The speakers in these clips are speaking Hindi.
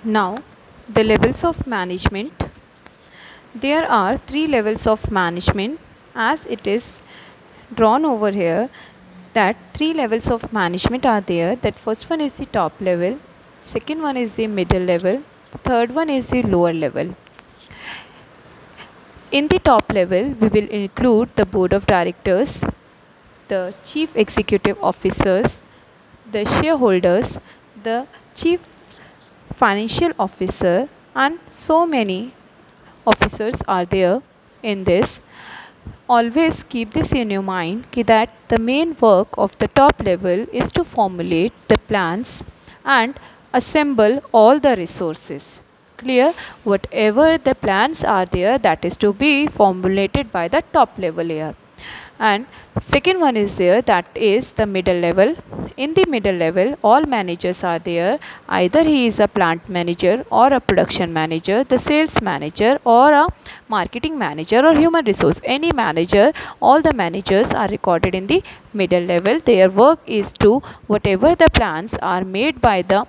Now, the levels of management. There are three levels of management as it is drawn over here, that three levels of management are there. That first one is the top level, second one is the middle level, third one is the lower level. In the top level, we will include the board of directors, the chief executive officers, the shareholders, the chief financial officer, and so many officers are there in this. Always keep this in your mind that the main work of the top level is to formulate the plans and assemble all the resources. Clear? Whatever the plans are there, that is to be formulated by the top level here. And second one is there, that is the middle level. In the middle level, all managers are there. Either he is a plant manager or a production manager, the sales manager or a marketing manager or human resource, any manager. All the managers are recorded in the middle level. Their work is to whatever the plans are made by the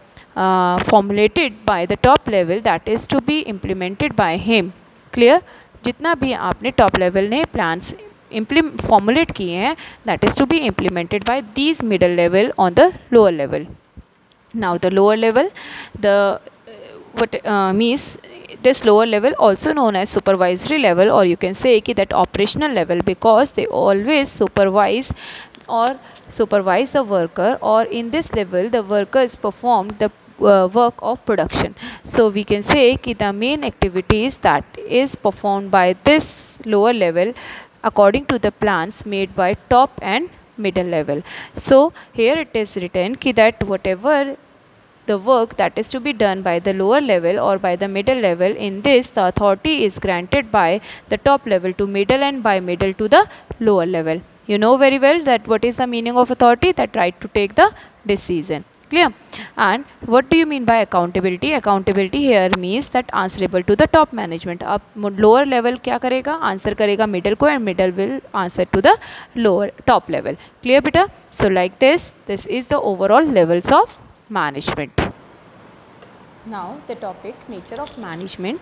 formulated by the top level, that is to be implemented by him. Clear? जितना भी आपने टॉप लेवल ने प्लान्स formulate किए हैं, that is to be implemented by these middle level on the lower level. Now the lower level, the what means this lower level also known as supervisory level, or you can say कि that operational level, because they always supervise the worker, or in this level the workers performed the work of production. So we can say कि the main activities that is performed by this lower level according to the plans made by top and middle level. So here it is written कि that whatever the work that is to be done by the lower level or by the middle level, in this the authority is granted by the top level to middle and by middle to the lower level. You know very well that what is the meaning of authority, that right to take the decision. Clear? And what do you mean by accountability? Accountability here means that answerable to the top management. अब lower level क्या करेगा? Answer करेगा middle को, and middle will answer to the lower top level. Clear बेटा? So like this is the overall levels of management. Now the topic nature of management.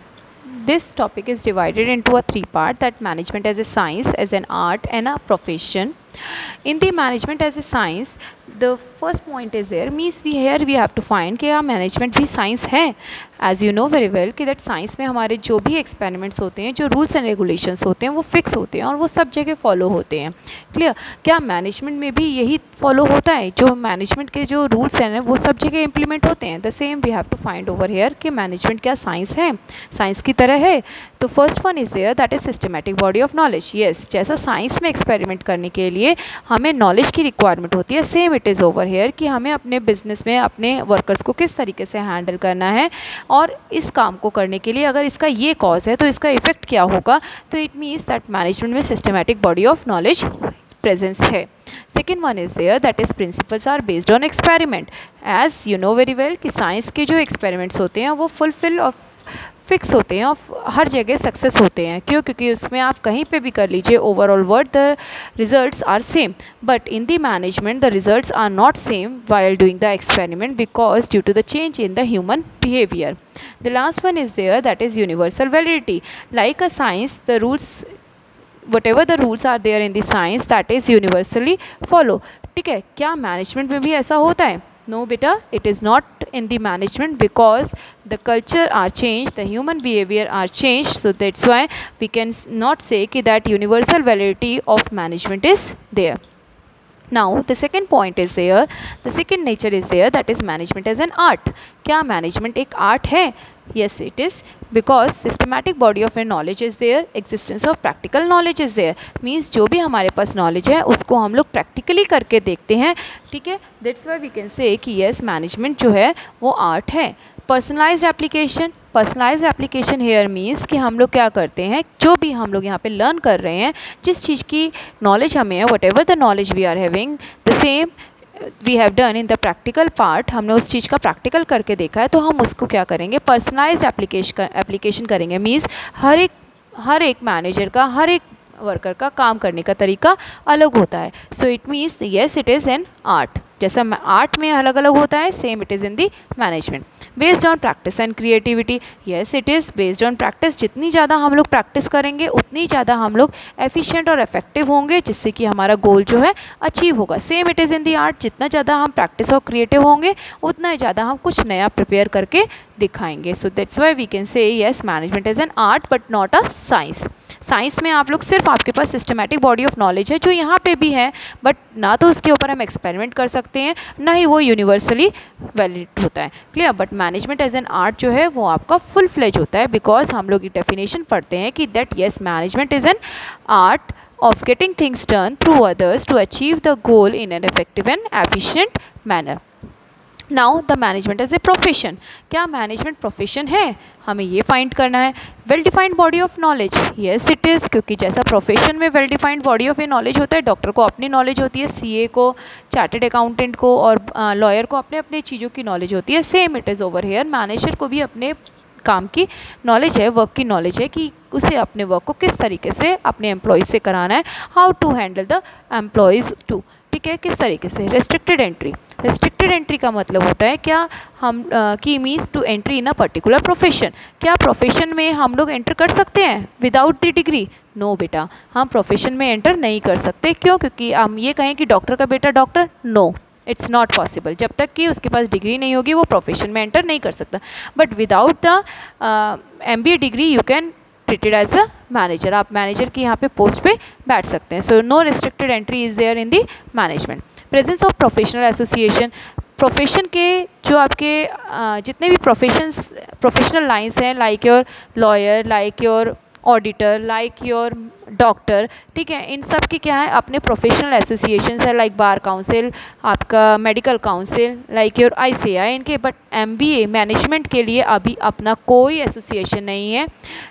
This topic is divided into a three part, that management as a science, as an art and a profession. In the management as a science, the first point is there means we have to find कि क्या management भी science है. As you know very well कि that science में हमारे जो भी experiments होते हैं, जो rules and regulations होते हैं, वो fix होते हैं और वो सब जगह follow होते हैं. Clear? क्या management में भी यही follow होता है, जो management के जो rules हैं वो सब जगह implement होते हैं? The same we have to find over here कि management क्या science है, science की तरह है. तो first one is there, that is systematic body of knowledge. Yes, जैसा science में experiment करने के लिए हमें नॉलेज की रिक्वायरमेंट होती है, same it is over here कि हमें अपने बिजनेस में अपने वर्कर्स को किस तरीके से हैंडल करना है, और इस काम को करने के लिए अगर इसका ये कॉज है तो इसका इफेक्ट क्या होगा. तो इट मीन्स दैट मैनेजमेंट में systematic body of knowledge presence है. Second one is there, that is principles are based on experiment. As you know very well कि साइंस के जो एक्सपेरिमेंट्स होते हैं वो फुलफिल और फिक्स होते हैं और हर जगह सक्सेस होते हैं. क्यों? क्योंकि उसमें आप कहीं पे भी कर लीजिए overall word the results are same. But in the management the results are not same while doing the experiment because due to the change in the human behavior. The last one is there, that is universal validity. Like a science, the rules, whatever the rules are there in the science, that is universally follow. ठीक है? क्या मैनेजमेंट में भी ऐसा होता है? No beta, it is not in the management because the culture are changed, the human behavior are changed. So that's why we can not say कि that universal validity of management is there. Now the second point is there, the second nature is there, that is management as an art. क्या management एक art है? Yes it is, because systematic body of a knowledge is there, existence of practical knowledge is there. Means जो भी हमारे पास knowledge है उसको हम लोग practically करके देखते हैं. ठीक है? That's why we can say कि yes management जो है वो art है. Personalised application, personalised application here means कि हम लोग क्या करते हैं, जो भी हम लोग यहाँ पे लर्न कर रहे हैं, जिस चीज़ की नॉलेज हमें है, whatever the knowledge we are having, the same we have done in the practical part, हमने उस चीज़ का प्रैक्टिकल करके देखा है, तो हम उसको क्या करेंगे, पर्सनलाइज्ड एप्लीकेशन करेंगे. मीन्स हर एक मैनेजर का, हर एक वर्कर का काम करने का तरीका अलग होता है. So it means yes it is an art. जैसा आर्ट में अलग अलग होता है, same it is in the management. Based on practice and creativity, yes it is based on practice. जितनी ज़्यादा हम लोग प्रैक्टिस करेंगे उतनी ज़्यादा हम लोग एफिशिएंट और इफेक्टिव होंगे, जिससे कि हमारा गोल जो है अचीव होगा। Same it is in the art, जितना ज़्यादा हम प्रैक्टिस और क्रिएटिव होंगे उतना ही ज़्यादा हम कुछ नया प्रिपेयर करके दिखाएंगे। So that's why we can say yes management is an art but not a science. Science में आप लोग सिर्फ आपके पास सिस्टमैटिक बॉडी ऑफ नॉलेज है जो यहाँ पे भी है, बट ना तो उसके ऊपर हम एक्सपेरिमेंट कर सकते हैं, ना ही वो यूनिवर्सली वैलिड होता है। Clear? But management as an art जो है वो आपका फुल फ्लेज होता है, बिकॉज हम लोग ये डेफिनेशन पढ़ते हैं कि that yes management is an art of getting things done through others to achieve the goal in an effective and efficient manner. Now the management as a profession. क्या मैनेजमेंट प्रोफेशन है? हमें ये फाइंड करना है। Well defined body of knowledge, yes it is, क्योंकि जैसा प्रोफेशन में well defined body of a knowledge होता है, डॉक्टर को अपनी नॉलेज होती है, सीए को, चार्टेड अकाउंटेंट को और लॉयर को अपने अपने चीज़ों की नॉलेज होती है। Same it is over here, manager को भी अपने काम की नॉलेज है, वर्क की नॉलेज है कि उसे अपने वर्क को किस तरीके से अपने एम्प्लॉयज़ से कराना है, how to handle the employees to. ठीक है, किस तरीके से। रेस्ट्रिक्टेड एंट्री, रेस्ट्रिक्टेड एंट्री का मतलब होता है क्या हम की means to entry in a particular profession. क्या प्रोफेशन में हम लोग एंटर कर सकते हैं विदाउट द डिग्री? नो बेटा, हम प्रोफेशन में एंटर नहीं कर सकते। क्यों? क्योंकि हम ये कहें कि डॉक्टर का बेटा doctor, no, it's not possible. जब तक कि उसके पास डिग्री नहीं होगी वो प्रोफेशन में एंटर नहीं कर सकता। But without the MBA degree you can treated as a manager. आप मैनेजर की यहाँ पे पोस्ट पे बैठ सकते हैं। So no restricted entry is there in the management. Presence of professional association, profession के जो आपके जितने भी प्रोफेशनल लाइंस हैं, like your lawyer, like your auditor, like your doctor, ठीक है, इन सब की क्या है अपने प्रोफेशनल एसोसिएशंस है, लाइक बार काउंसिल, आपका medical council, like your ICAI इनके। बट MBA मैनेजमेंट के लिए अभी अपना कोई एसोसिएशन नहीं है।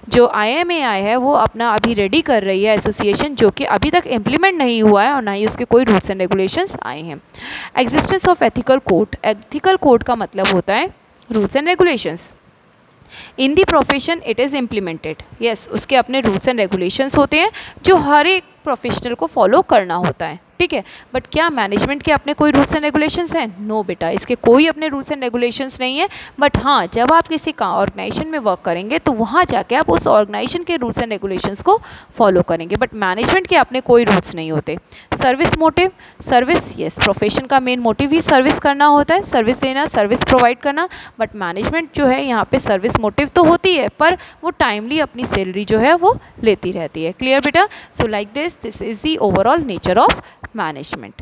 जो IMAI है वो अपना अभी रेडी कर रही है एसोसिएशन, जो कि अभी तक इम्प्लीमेंट नहीं हुआ है और ना ही उसके कोई रूल्स एंड रेगुलेशंस आए हैं। Existence of ethical code, ethical code का मतलब होता है rules and regulations. In the profession it is implemented, yes, उसके अपने रूल्स एंड रेगुलेशंस होते हैं जो हर एक प्रोफेशनल को फॉलो करना होता है। ठीक है, बट क्या मैनेजमेंट के अपने कोई रूल्स एंड रेगुलेशंस हैं? नो बेटा, इसके कोई अपने रूल्स एंड रेगुलेशंस नहीं है। बट हाँ, जब आप किसी का ऑर्गेनाइजेशन में वर्क करेंगे तो वहाँ जाके आप उस ऑर्गेनाइजेशन के रूल्स एंड रेगुलेशंस को फॉलो करेंगे। बट मैनेजमेंट के अपने कोई रूल्स नहीं होते। Service motive, service, yes, profession का मेन मोटिव ही सर्विस करना होता है, सर्विस देना, सर्विस प्रोवाइड करना। बट मैनेजमेंट जो है यहाँ पे सर्विस मोटिव तो होती है, पर वो टाइमली अपनी सैलरी जो है वो लेती रहती है। क्लियर बेटा? So like this is the overall nature of management.